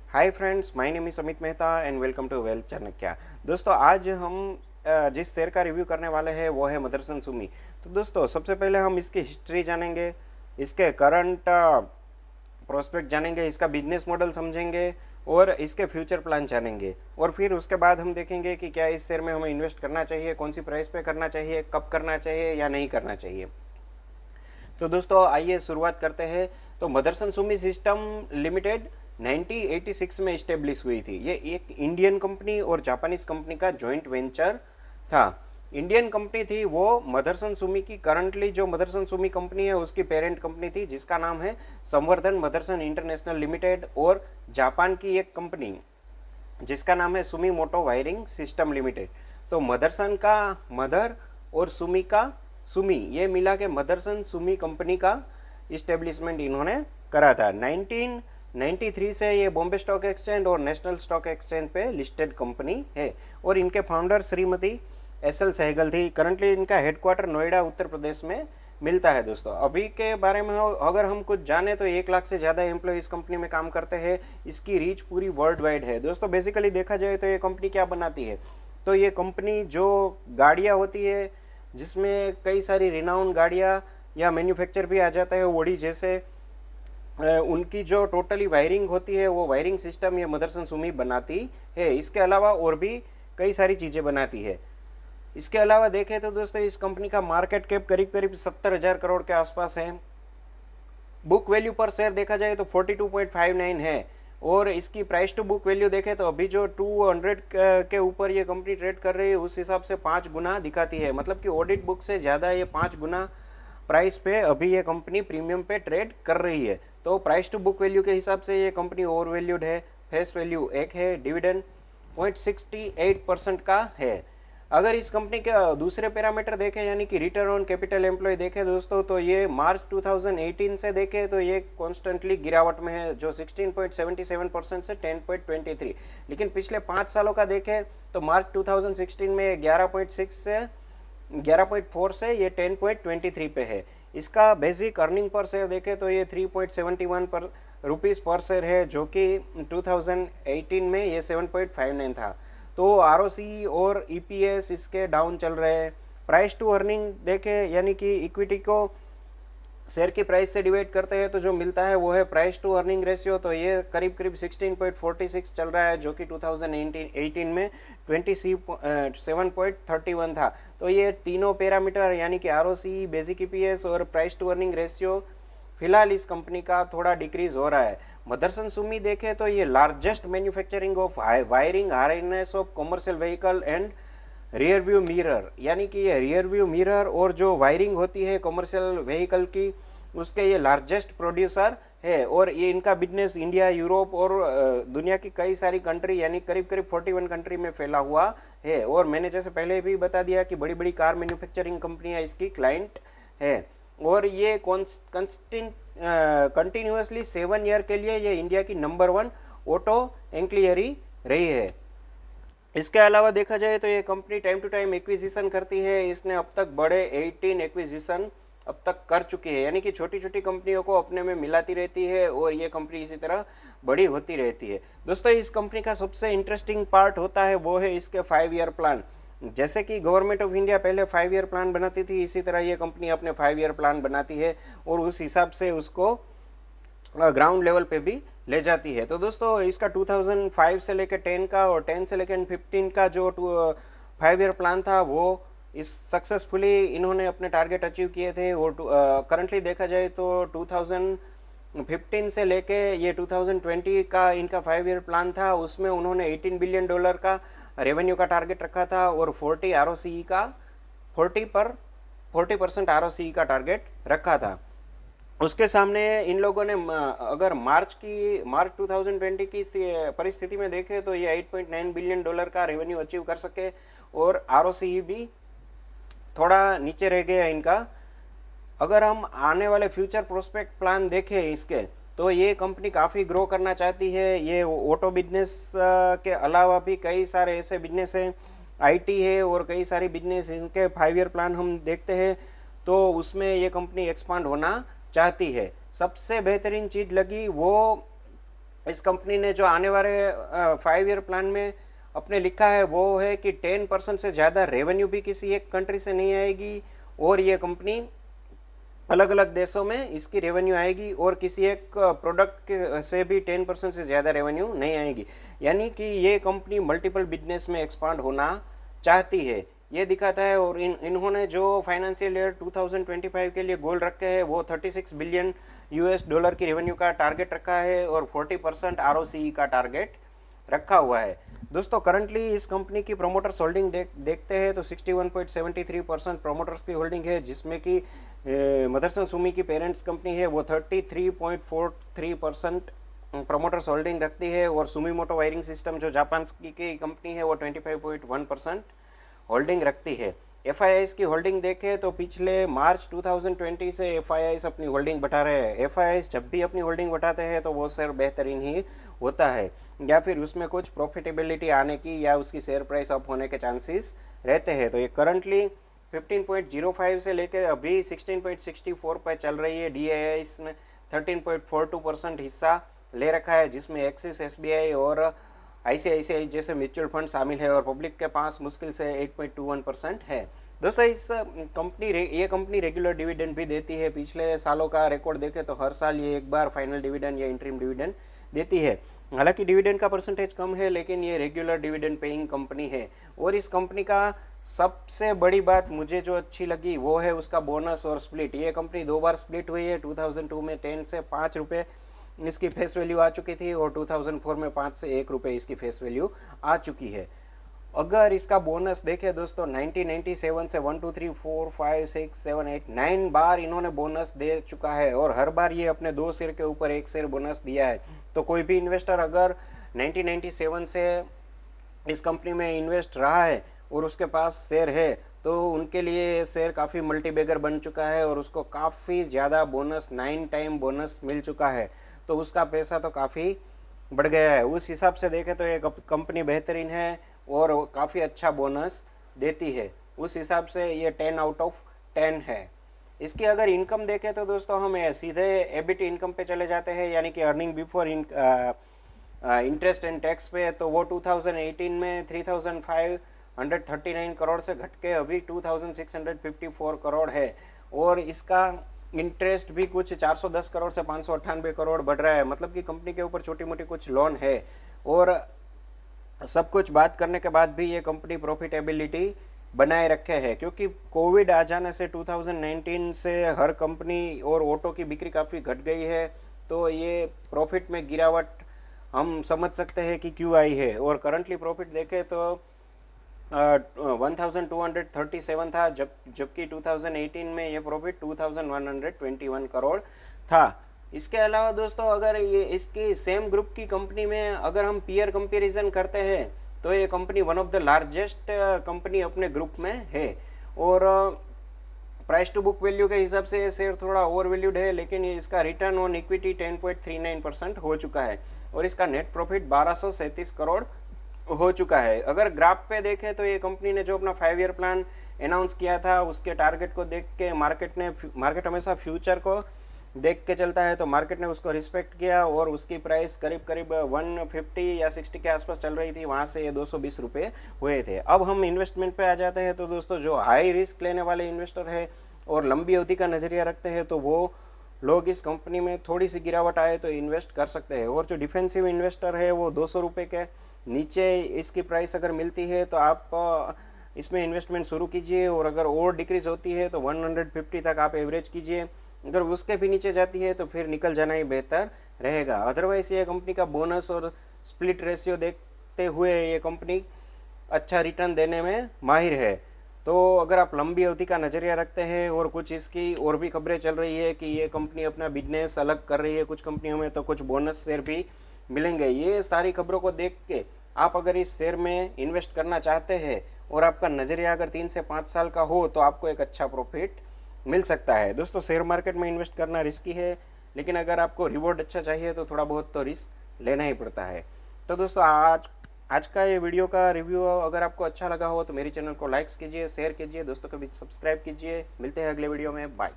Hi friends, my name is Amit Mehta and welcome to wealth Chanakya. दोस्तों, आज हम जिस शेयर का रिव्यू करने वाले हैं वो है मदरसन सुमी। तो दोस्तों, सबसे पहले हम इसकी हिस्ट्री जानेंगे, इसके करंट प्रोस्पेक्ट जानेंगे, इसका बिजनेस मॉडल समझेंगे और इसके फ्यूचर प्लान जानेंगे। और फिर उसके बाद हम देखेंगे कि क्या इस शेयर में हमें इन्वेस्ट करना चाहिए, कौन सी प्राइस पे करना चाहिए, कब करना चाहिए या नहीं करना चाहिए। तो दोस्तों, आइए शुरुआत करते हैं। तो मदरसन सुमी सिस्टम लिमिटेड 1986 में इस्टेब्लिश हुई थी। ये एक इंडियन कंपनी और जापानीज कंपनी का जॉइंट वेंचर था। इंडियन कंपनी थी वो मदरसन सुमी की, करंटली जो मदरसन सुमी कंपनी है उसकी पेरेंट कंपनी थी जिसका नाम है संवर्धन मदरसन इंटरनेशनल लिमिटेड। और जापान की एक कंपनी जिसका नाम है सुमी मोटो वायरिंग सिस्टम लिमिटेड। तो मदरसन का मदर और सुमी का सुमी, ये मिला के मदरसन सुमी कंपनी का इस्टेब्लिशमेंट इन्होंने करा था। 1993 से ये बॉम्बे स्टॉक एक्सचेंज और नेशनल स्टॉक एक्सचेंज पे लिस्टेड कंपनी है। और इनके founder Shrimati S L Sehgal थी। करंटली इनका हेडक्वार्टर नोएडा उत्तर प्रदेश में मिलता है। दोस्तों, अभी के बारे में अगर हम कुछ जाने तो 1 लाख से ज़्यादा एम्प्लॉय इस कंपनी में काम करते हैं। इसकी रीच पूरी वर्ल्ड वाइड है। दोस्तों, बेसिकली देखा जाए तो ये कंपनी क्या बनाती है, तो ये कंपनी जो गाड़ियाँ होती है जिसमें कई सारी रिनाउंड गाड़ियाँ या मैन्युफैक्चर भी आ जाता है ओडी जैसे, उनकी जो टोटली वायरिंग होती है वो वायरिंग सिस्टम ये मदरसन सुमी बनाती है। इसके अलावा और भी कई सारी चीज़ें बनाती है। इसके अलावा देखें तो दोस्तों, इस कंपनी का मार्केट कैप करीब करीब 70,000 करोड़ के आसपास है। बुक वैल्यू पर शेयर देखा जाए तो 42.59 है। और इसकी प्राइस टू बुक वैल्यू देखें तो अभी जो 200 के ऊपर ये कंपनी ट्रेड कर रही है उस हिसाब से 5 गुना दिखाती है। मतलब कि ऑडिट बुक से ज़्यादा ये 5 गुना प्राइस पे अभी ये कंपनी प्रीमियम पे ट्रेड कर रही है। तो प्राइस टू बुक वैल्यू के हिसाब से ये कंपनी ओवर वैल्यूड है। फेस वैल्यू 1 है। डिविडेंड 0.68% का है। अगर इस कंपनी के दूसरे पैरामीटर देखें यानी कि रिटर्न ऑन कैपिटल एम्प्लॉय देखें दोस्तों, तो ये मार्च 2018 से देखें तो ये कॉन्स्टेंटली गिरावट में है, जो 16.77% से 10.23। लेकिन पिछले 5 सालों का देखें तो मार्च 2016 में 11.4 से ये 10.23 पे है। इसका बेसिक अर्निंग पर शेयर देखें तो ये 3.71 पर रुपीज़ पर शेयर है, जो कि 2018 में ये 7.59 था। तो आरओसी और ईपीएस इसके डाउन चल रहे हैं। प्राइस टू अर्निंग देखें यानी कि इक्विटी को शेयर की प्राइस से डिवाइड करते हैं तो जो मिलता है वो है प्राइस टू अर्निंग रेशियो। तो ये करीब करीब 16.46 चल रहा है, जो कि 2018 में 27.31 था। तो ये तीनों पैरामीटर यानी कि आरओसी, बेसिक ईपीएस और प्राइस टू अर्निंग रेशियो फिलहाल इस कंपनी का थोड़ा डिक्रीज हो रहा है। मदरसन सुमी देखें तो ये largest manufacturing of wiring harness of commercial vehicle and rear view mirror, यानी कि ये रियर व्यू मिरर और जो वायरिंग होती है कमर्शियल व्हीकल की, उसके ये लार्जेस्ट प्रोड्यूसर है। और ये इनका बिजनेस इंडिया, यूरोप और दुनिया की कई सारी कंट्री यानी करीब करीब 41 कंट्री में फैला हुआ है। और मैंने जैसे पहले भी बता दिया कि बड़ी बड़ी कार मैन्युफैक्चरिंग कंपनियां इसकी क्लाइंट है। और ये कंटिन्यूसली 7 ईयर के लिए ये इंडिया की नंबर 1 ऑटो एंक्लियरी रही है। इसके अलावा देखा जाए तो ये company time to time acquisition करती है। इसने अब तक बड़े 18 एक्विजिशन अब तक कर चुकी है, यानी कि छोटी छोटी कंपनियों को अपने में मिलाती रहती है और ये कंपनी इसी तरह बड़ी होती रहती है। दोस्तों, इस कंपनी का सबसे इंटरेस्टिंग पार्ट होता है वो है इसके 5 ईयर प्लान। जैसे कि गवर्नमेंट ऑफ इंडिया पहले 5 ईयर प्लान बनाती थी, इसी तरह ये कंपनी अपने 5 ईयर प्लान बनाती है और उस हिसाब से उसको ग्राउंड लेवल पे भी ले जाती है। तो दोस्तों, इसका 2005 से लेकर 10 का और 10 से लेकर 15 का जो 5 ईयर प्लान था वो इस सक्सेसफुली इन्होंने अपने टारगेट अचीव किए थे। और करंटली देखा जाए तो 2015 से लेके ये 2020 का इनका 5 ईयर प्लान था, उसमें उन्होंने $18 बिलियन का रेवेन्यू का टारगेट रखा था और 40 आरओसीई का 40% आरओसीई का टारगेट रखा था। उसके सामने इन लोगों ने अगर मार्च 2020 की परिस्थिति में देखें तो ये $8.9 बिलियन का रेवेन्यू अचीव कर सके और आरओसीई भी थोड़ा नीचे रह गया इनका। अगर हम आने वाले फ्यूचर प्रोस्पेक्ट प्लान देखें इसके, तो ये कंपनी काफ़ी ग्रो करना चाहती है। ये ऑटो बिजनेस के अलावा भी कई सारे ऐसे बिजनेस हैं, आईटी है और कई सारी बिजनेस, इनके 5 ईयर प्लान हम देखते हैं तो उसमें ये कंपनी एक्सपांड होना चाहती है। सबसे बेहतरीन चीज़ लगी वो इस कंपनी ने जो आने वाले 5 ईयर प्लान में अपने लिखा है वो है कि 10% से ज़्यादा रेवेन्यू भी किसी एक कंट्री से नहीं आएगी, और ये कंपनी अलग अलग देशों में इसकी रेवेन्यू आएगी, और किसी एक प्रोडक्ट से भी 10% से ज़्यादा रेवेन्यू नहीं आएगी। यानी कि ये कंपनी मल्टीपल बिजनेस में एक्सपांड होना चाहती है, ये दिखाता है। और इन्होंने जो फाइनेंशियल ईयर 2025 के लिए गोल रखे हैं वो 36 बिलियन US डॉलर की रेवेन्यू का टारगेट रखा है, और 40% ROCE का टारगेट रखा हुआ है। दोस्तों करंटली इस कंपनी की प्रोमोटर्स होल्डिंग देखते हैं तो 61.73% प्रोमोटर्स की होल्डिंग है, जिसमें कि मदरसन सुमी की पेरेंट्स कंपनी है वो 33.43% प्रोमोटर्स होल्डिंग रखती है, और सुमीमोटो वायरिंग सिस्टम जो जापान की कंपनी है वो 25.1% होल्डिंग रखती है। FIIs की होल्डिंग देखें तो पिछले मार्च 2020 से FIIs अपनी होल्डिंग बढ़ा रहे हैं। FIIs जब भी अपनी होल्डिंग बढ़ाते हैं तो वो शेयर बेहतरीन ही होता है, या फिर उसमें कुछ प्रॉफिटेबिलिटी आने की या उसकी शेयर प्राइस अप होने के चांसेस रहते हैं। तो ये करंटली 15.05 से लेकर अभी 16.64 पर चल रही है। DIIs ने 13.42% हिस्सा ले रखा है, जिसमें एक्सिस SBI और ICICI जैसे म्यूचुअल फंड शामिल है, और पब्लिक के पास मुश्किल से 8.21% है। दोस्तों इस ये कंपनी रेगुलर डिविडेंड भी देती है। पिछले सालों का रिकॉर्ड देखें तो हर साल ये एक बार फाइनल डिविडेंड या इंटरिम डिविडेंड देती है। हालांकि डिविडेंड का परसेंटेज कम है, लेकिन ये रेगुलर डिविडेंड पेइंग कंपनी है। और इस कंपनी का सबसे बड़ी बात मुझे जो अच्छी लगी वो है उसका बोनस और स्प्लिट। ये कंपनी 2 बार स्प्लिट हुई है। 2002 में 10 से 5 रुपये इसकी फेस वैल्यू आ चुकी थी, और 2004 में 5 से 1 रुपये इसकी फेस वैल्यू आ चुकी है। अगर इसका बोनस देखें दोस्तों 1997 से 1 2 3 4 5 6 7 8 9 बार इन्होंने बोनस दे चुका है, और हर बार ये अपने 2 शेयर के ऊपर 1 शेयर बोनस दिया है। तो कोई भी इन्वेस्टर अगर 1997 से इस कंपनी में इन्वेस्ट रहा है और उसके पास शेयर है तो उनके लिए शेयर काफ़ी मल्टीबैगर बन चुका है, और उसको काफ़ी ज़्यादा बोनस 9 टाइम बोनस मिल चुका है। तो उसका पैसा तो काफ़ी बढ़ गया है। उस हिसाब से देखें तो ये कंपनी बेहतरीन है और काफ़ी अच्छा बोनस देती है। उस हिसाब से ये 10 आउट ऑफ 10 है। इसकी अगर इनकम देखें तो दोस्तों हम सीधे EBIT इनकम पे चले जाते हैं, यानी कि earning before interest and tax पे। तो वो 2018 में 3539 करोड़ से घट के अभी 2654 करोड़ है, और इसका इंटरेस्ट भी कुछ 410 करोड़ से 598 करोड़ बढ़ रहा है। मतलब कि कंपनी के ऊपर छोटी मोटी कुछ लोन है, और सब कुछ बात करने के बाद भी ये कंपनी प्रॉफिटेबिलिटी बनाए रखे है, क्योंकि कोविड आ जाने से 2019 से हर कंपनी और ऑटो की बिक्री काफ़ी घट गई है। तो ये प्रॉफिट में गिरावट हम समझ सकते हैं कि क्यों आई है। और करंटली प्रॉफिट देखें तो 1237 था, जबकि 2018 में ये प्रॉफिट 2121 करोड़ था। इसके अलावा दोस्तों अगर ये इसकी सेम ग्रुप की कंपनी में अगर हम पीयर कंपैरिजन करते हैं तो ये company one of the largest company अपने ग्रुप में है, और प्राइस टू बुक वैल्यू के हिसाब से ये शेयर थोड़ा ओवर वैल्यूड है, लेकिन इसका रिटर्न ऑन इक्विटी 10.39% हो चुका है, और इसका नेट प्रॉफिट 1237 करोड़ हो चुका है। अगर ग्राफ पे देखें तो ये कंपनी ने जो अपना 5 ईयर प्लान अनाउंस किया था उसके टारगेट को देख के मार्केट हमेशा फ्यूचर को देख के चलता है, तो मार्केट ने उसको रिस्पेक्ट किया, और उसकी प्राइस करीब 150 या 60 के आसपास चल रही थी। वहाँ से ये 220 रुपये हुए थे। अब हम इन्वेस्टमेंट पे आ जाते हैं। तो दोस्तों जो हाई रिस्क लेने वाले इन्वेस्टर है और लंबी अवधि का नज़रिया रखते हैं तो वो लोग इस कंपनी में थोड़ी सी गिरावट आए तो इन्वेस्ट कर सकते हैं। और जो डिफेंसिव इन्वेस्टर है वो 200 रुपये के नीचे इसकी प्राइस अगर मिलती है तो आप इसमें इन्वेस्टमेंट शुरू कीजिए, और अगर और डिक्रीज होती है तो 150 तक आप एवरेज कीजिए। अगर उसके भी नीचे जाती है तो फिर निकल जाना ही बेहतर रहेगा। अदरवाइज ये कंपनी का बोनस और स्प्लिट रेशियो देखते हुए ये कंपनी अच्छा रिटर्न देने में माहिर है। तो अगर आप लंबी अवधि का नज़रिया रखते हैं, और कुछ इसकी और भी खबरें चल रही है कि ये कंपनी अपना बिजनेस अलग कर रही है, कुछ कंपनियों में तो कुछ बोनस शेयर भी मिलेंगे। ये सारी खबरों को देख के आप अगर इस शेयर में इन्वेस्ट करना चाहते हैं और आपका नज़रिया अगर 3 से 5 साल का हो तो आपको एक अच्छा प्रॉफिट मिल सकता है। दोस्तों शेयर मार्केट में इन्वेस्ट करना रिस्की है, लेकिन अगर आपको रिवॉर्ड अच्छा चाहिए तो थोड़ा बहुत तो रिस्क लेना ही पड़ता है। तो दोस्तों आज का ये वीडियो का रिव्यू अगर आपको अच्छा लगा हो तो मेरी चैनल को लाइक्स कीजिए, शेयर कीजिए, दोस्तों को भी सब्सक्राइब कीजिए। मिलते हैं अगले वीडियो में, बाय।